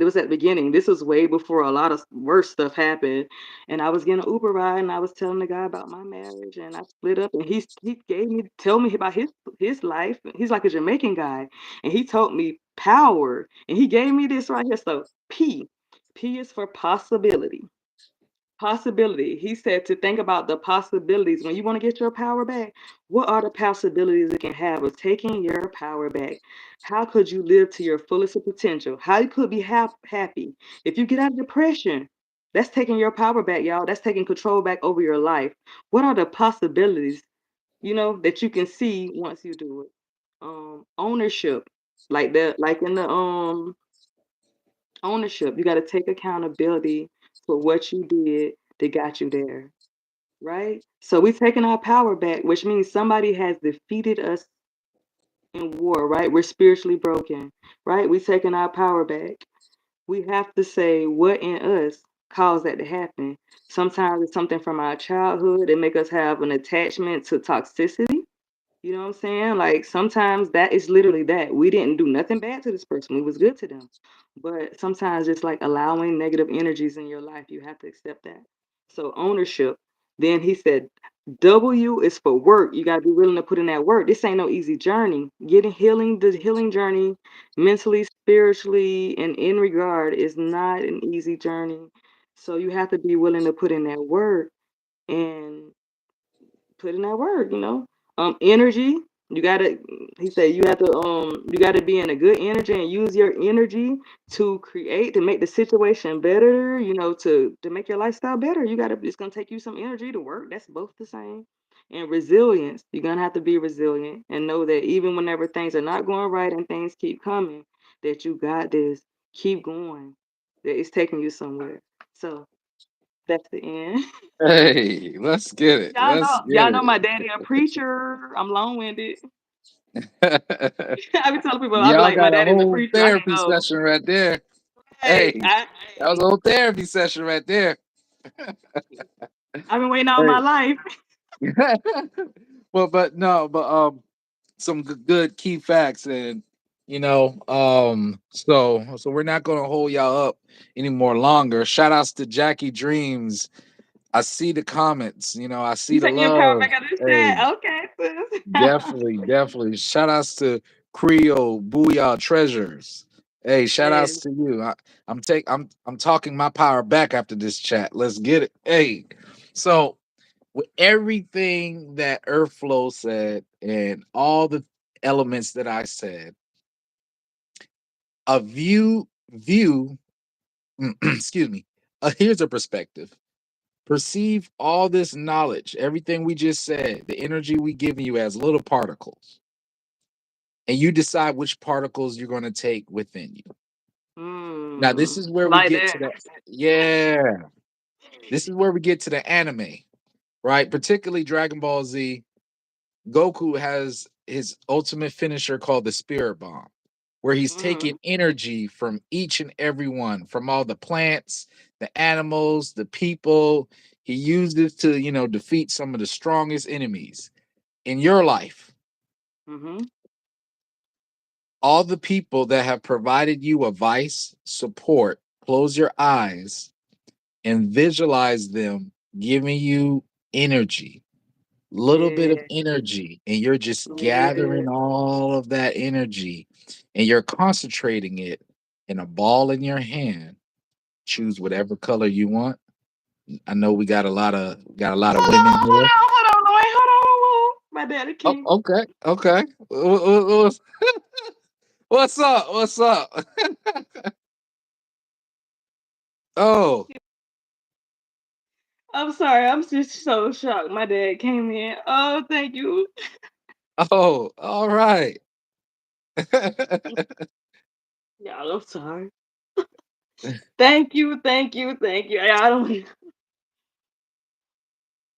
S2: was at the beginning. This was way before a lot of worse stuff happened. And I was getting an Uber ride and I was telling the guy about my marriage and I split up and he gave me tell me about his life. He's like a Jamaican guy. And he told me power. And he gave me this right here. So P. P is for possibility. Possibility. He said to think about the possibilities. When you want to get your power back, what are the possibilities it can have of taking your power back? How could you live to your fullest potential? How you could be happy? If you get out of depression, that's taking your power back, y'all. That's taking control back over your life. What are the possibilities, that you can see once you do it? Ownership. Like in the ownership. You got to take accountability for what you did that got you there, right? So we're taking our power back, which means somebody has defeated us in war, right? We're spiritually broken, right? We're taking our power back. We have to say what in us caused that to happen. Sometimes it's something from our childhood that make us have an attachment to toxicity. You know what I'm saying? Like sometimes that is literally that. We didn't do nothing bad to this person. We was good to them. But sometimes it's like allowing negative energies in your life. You have to accept that. So ownership. Then he said, W is for work. You got to be willing to put in that work. This ain't no easy journey. Getting healing, the healing journey, mentally, spiritually, and in regard, is not an easy journey. So you have to be willing to put in that work and put in that work, you know. Energy. You gotta. He said you have to. You gotta be in a good energy and use your energy to create to make the situation better. You know, to make your lifestyle better. You gotta. It's gonna take you some energy to work. That's both the same. And resilience. You're gonna have to be resilient and know that even whenever things are not going right and things keep coming, that you got this. Keep going. That it's taking you somewhere. So that's the end.
S1: Hey, let's get it. Let's
S2: Y'all
S1: get
S2: know my daddy a preacher. I'm long winded.
S1: it.
S2: I be telling people, I be
S1: Y'all
S2: like, my
S1: got a
S2: daddy's a
S1: whole
S2: preacher. I can
S1: therapy
S2: go.
S1: session right there.
S2: Hey,
S1: Hey, that was a whole therapy session right there.
S2: I've been waiting all my
S1: Hey.
S2: life.
S1: Well, but no, but some good key facts, and so we're not gonna hold y'all up any more longer. Shout outs to Jackie Dreams. I see the comments, I see
S2: You
S1: the
S2: taking your power
S1: love.
S2: back out of the
S1: Hey,
S2: chat. Okay, sis.
S1: definitely. Shout outs to Creole Booyah Treasures. Hey, shout outs
S2: Yes.
S1: to you. I'm talking my power back after this chat. Let's get it. Hey, so with everything that Earthflow said and all the elements that I said, a view, excuse me, here's a perspective. Perceive all this knowledge, everything we just said, the energy we giving you as little particles, and you decide which particles you're going to take within you. Now, this is where we
S2: Like
S1: get
S2: that.
S1: to the, yeah, this is where we get to the anime, right? Particularly Dragon Ball Z. Goku has his ultimate finisher called the Spirit Bomb, where he's taking
S2: Mm-hmm.
S1: energy from each and every one, from all the plants, the animals, the people. He used it to, defeat some of the strongest enemies in your life.
S2: Mm-hmm.
S1: All the people that have provided you advice, support, close your eyes and visualize them giving you energy, little bit of
S2: Yeah.
S1: energy, and you're just
S2: Yeah.
S1: gathering all of that energy and you're concentrating it in a ball in your hand. Choose whatever color you want. I know we got a lot of
S2: Hold on,
S1: women
S2: hold
S1: here.
S2: on, hold on, Lloyd. Hold on, hold on. My daddy
S1: Oh,
S2: king.
S1: okay, okay. What's up? What's up? Oh,
S2: I'm sorry. I'm just so shocked. My dad came in. Oh, thank you.
S1: oh, all right.
S2: Y'all, I'm sorry. Thank you, thank you, thank you. I don't.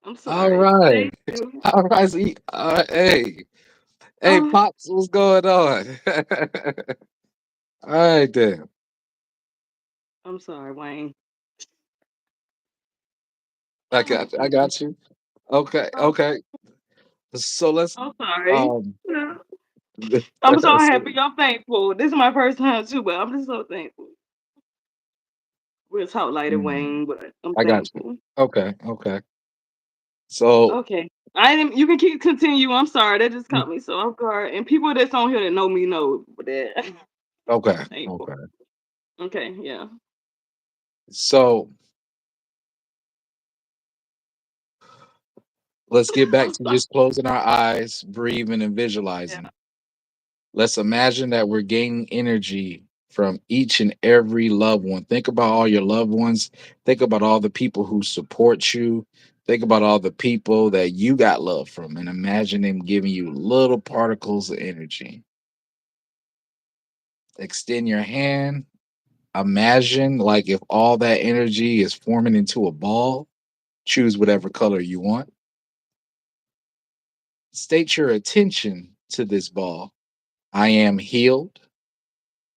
S2: I'm
S1: All
S2: sorry.
S1: right.
S2: Thank you.
S1: All right. Hey, hey,
S2: Oh,
S1: pops, what's going on? All right then.
S2: I'm sorry, Wayne.
S1: I
S2: Oh,
S1: got you. I got you. Okay,
S2: oh,
S1: okay. So let's
S2: I'm sorry.
S1: um
S2: No. I'm so
S1: so-
S2: happy. I'm thankful. This is my first time too, but I'm just so thankful. We'll talk later,
S1: mm,
S2: Wayne, but I'm
S1: I got you.
S2: thankful.
S1: Okay, okay. So
S2: Okay. I didn't you can keep continue. I'm sorry. That just
S1: mm,
S2: caught me so off guard. And people that's on here that know me know that
S1: okay,
S2: I'm thankful.
S1: okay.
S2: Okay, yeah.
S1: So let's get back
S2: I'm
S1: to
S2: sorry.
S1: just closing our eyes, breathing and
S2: Yeah.
S1: visualizing. Let's imagine that we're gaining energy from each and every loved one. Think about all your loved ones. Think about all the people who support you. Think about all the people that you got love from and imagine them giving you little particles of energy. Extend your hand. Imagine like if all that energy is forming into a ball. Choose whatever color you want. State your attention to this ball. I am healed.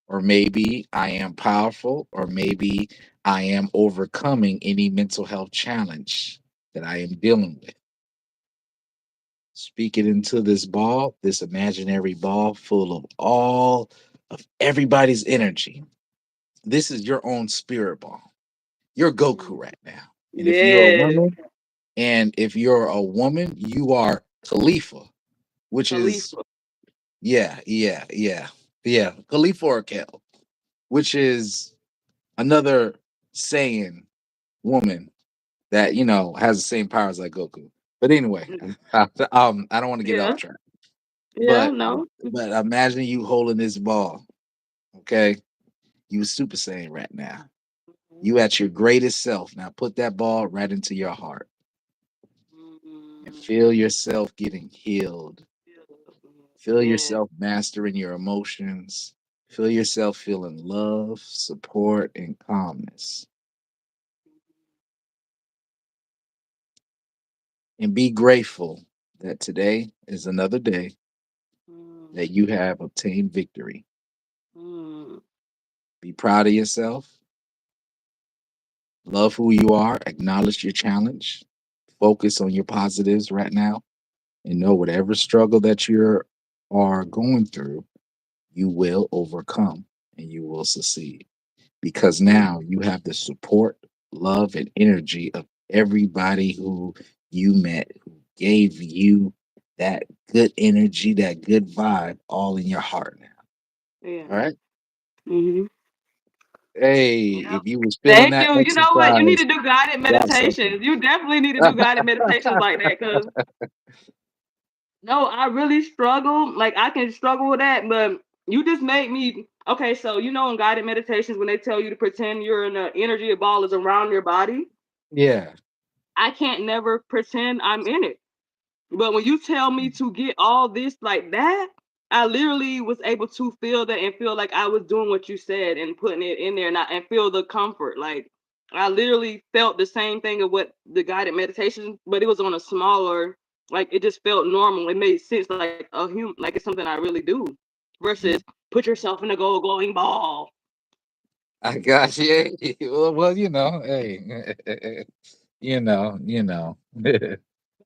S1: Or maybe I am powerful, or maybe I am overcoming any mental health challenge that I am dealing with. Speak it into this ball, this imaginary ball full of all of everybody's energy. This is your own spirit ball. You're Goku right now. And if you're a
S2: Yes.
S1: woman, And if you're a woman, you are Khalifa, which is
S2: Khalifa.
S1: yeah, Khalifa or Kel, which is another Saiyan woman that has the same powers like Goku. But anyway, I don't want to get off
S2: Yeah.
S1: track.
S2: Yeah.
S1: But
S2: No.
S1: but imagine you holding this ball, okay? You a Super Saiyan right now. You at your greatest self. Now put that ball right into your heart and feel yourself getting healed. Feel
S2: Yeah.
S1: yourself mastering your emotions. Feel yourself feeling love, support, and calmness. And be grateful that today is another day
S2: Mm,
S1: that you have obtained victory.
S2: mm,
S1: Be proud of yourself. Love who you are. Acknowledge your challenge. Focus on your positives right now. And know whatever struggle that you are going through, you will overcome and you will succeed. Because
S2: mm,
S1: now you have the support, love, and energy of everybody who you met, who gave you that good energy, that good vibe, all in your heart now. All
S2: yeah.
S1: right.
S2: Hmm.
S1: Hey,
S2: Yeah.
S1: if you was feeling
S2: Thank
S1: that
S2: you. You know what? You need
S1: exercise,
S2: to do guided
S1: drop something.
S2: meditations. You definitely need to do guided meditations like that because no, I really struggle. Like I can struggle with that, but you just made me okay. So in guided meditations when they tell you to pretend you're in the energy ball is around your body,
S1: Yeah.
S2: I can't never pretend I'm in it. But when you tell me to get all this like that, I literally was able to feel that and feel like I was doing what you said and putting it in there and feel the comfort. Like I literally felt the same thing of what the guided meditation, but it was on a smaller, like it just felt normal. It made sense like a human, like it's something I really do versus
S1: Mm.
S2: put yourself in a gold glowing ball.
S1: I got you. Well, hey,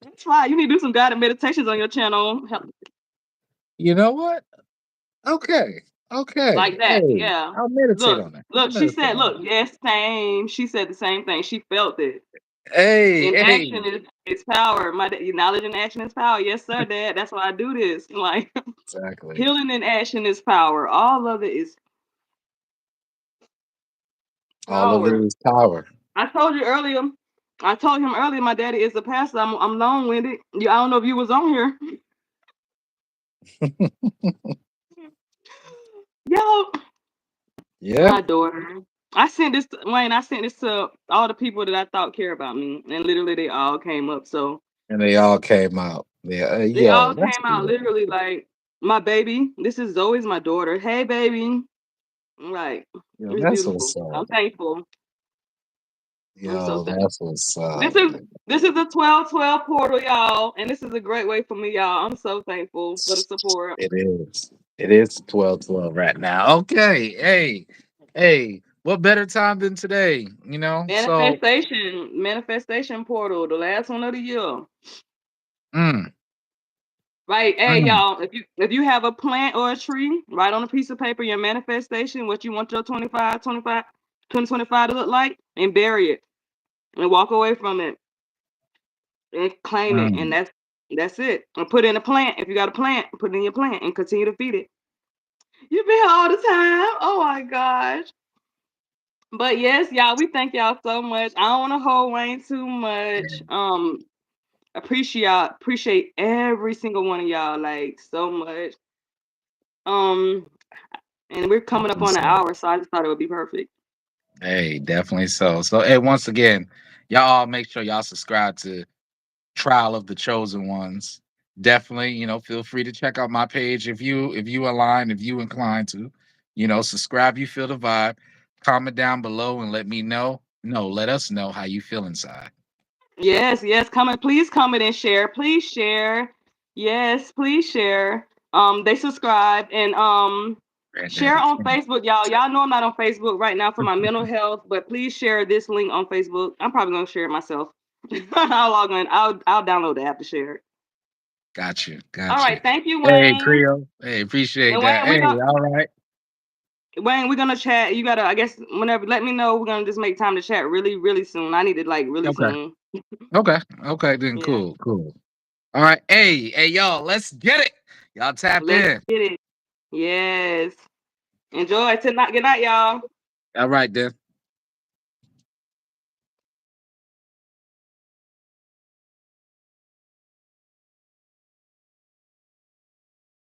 S2: That's why you need to do some guided meditations on your channel.
S1: you know what? Okay. Okay.
S2: Like that,
S1: Hey,
S2: yeah.
S1: I'll meditate
S2: Look,
S1: on that. I'll
S2: look, she
S1: meditate
S2: said,
S1: on
S2: look, yes, same. She said the same thing. She felt it.
S1: that. Hey,
S2: In
S1: hey.
S2: action is power. Knowledge in action is power. Yes, sir, Dad. That's why I do this. Like
S1: Exactly.
S2: healing in action is power. All of it is
S1: All of it
S2: power.
S1: is power.
S2: I told you earlier. I told him earlier. My daddy is a pastor. I'm long winded. I don't know if you was on here. Yo,
S1: Yeah.
S2: my daughter. I sent this to Wayne. I sent this to all the people that I thought care about me, and literally they all came up. So
S1: And they all came out. Yeah.
S2: they
S1: Yo,
S2: all
S1: that's
S2: came out
S1: good.
S2: literally like my baby. This is Zoe's my daughter. Hey, baby. Like
S1: Yo,
S2: it's
S1: that's
S2: beautiful.
S1: what's up.
S2: I'm thankful. I'm so
S1: Yo,
S2: thankful.
S1: that's what's up.
S2: This is a 12-12 portal, y'all, and this is a great way for me, y'all. I'm so thankful for the support.
S1: It is. It is 12:12 right now. Okay. Hey. What better time than today? So,
S2: Manifestation portal, the last one of the year.
S1: mm,
S2: Right, hey
S1: mm,
S2: y'all. If you have a plant or a tree, write on a piece of paper your manifestation, what you want your 2025 to look like, and bury it and walk away from it and claim it, and
S1: mm.
S2: that's it. And put in a plant. If you got a plant, put it in your plant and continue to feed it. You be here all the time. Oh my gosh. But yes, y'all, we thank y'all so much. I don't want to hold Wayne too much. Appreciate every single one of y'all like so much. Um, and we're coming up
S1: Definitely
S2: on an
S1: so.
S2: hour, so I just thought it would be perfect.
S1: Hey, definitely so. So, hey, once again, y'all all make sure y'all subscribe to Trial of the Chosen Ones. Definitely, feel free to check out my page if you align, if you inclined to, subscribe. You feel the vibe. Comment down below and let me know. No, let us know how you feel inside.
S2: Yes, yes. Comment, please comment and share. Please share. Yes, please share. They subscribe and share on Facebook, y'all. Y'all know I'm not on Facebook right now for my mental health, but please share this link on Facebook. I'm probably gonna share it myself. I'll log in. I'll download the app to share it.
S1: Got you.
S2: All
S1: Got you.
S2: right, thank you,
S1: Hey,
S2: Wayne.
S1: Creole. Hey, appreciate
S2: And
S1: that.
S2: Wayne,
S1: Hey, all right.
S2: We're gonna chat. You gotta, I guess, whenever. Let me know. We're gonna just make time to chat really, really soon. I need it like really
S1: Okay.
S2: soon.
S1: Okay. Okay, then
S2: Yeah.
S1: cool, cool. All right. Hey, y'all, let's get it. Y'all tap
S2: Let's
S1: in.
S2: get it. Yes. Enjoy tonight. Good night, y'all.
S1: All right, then.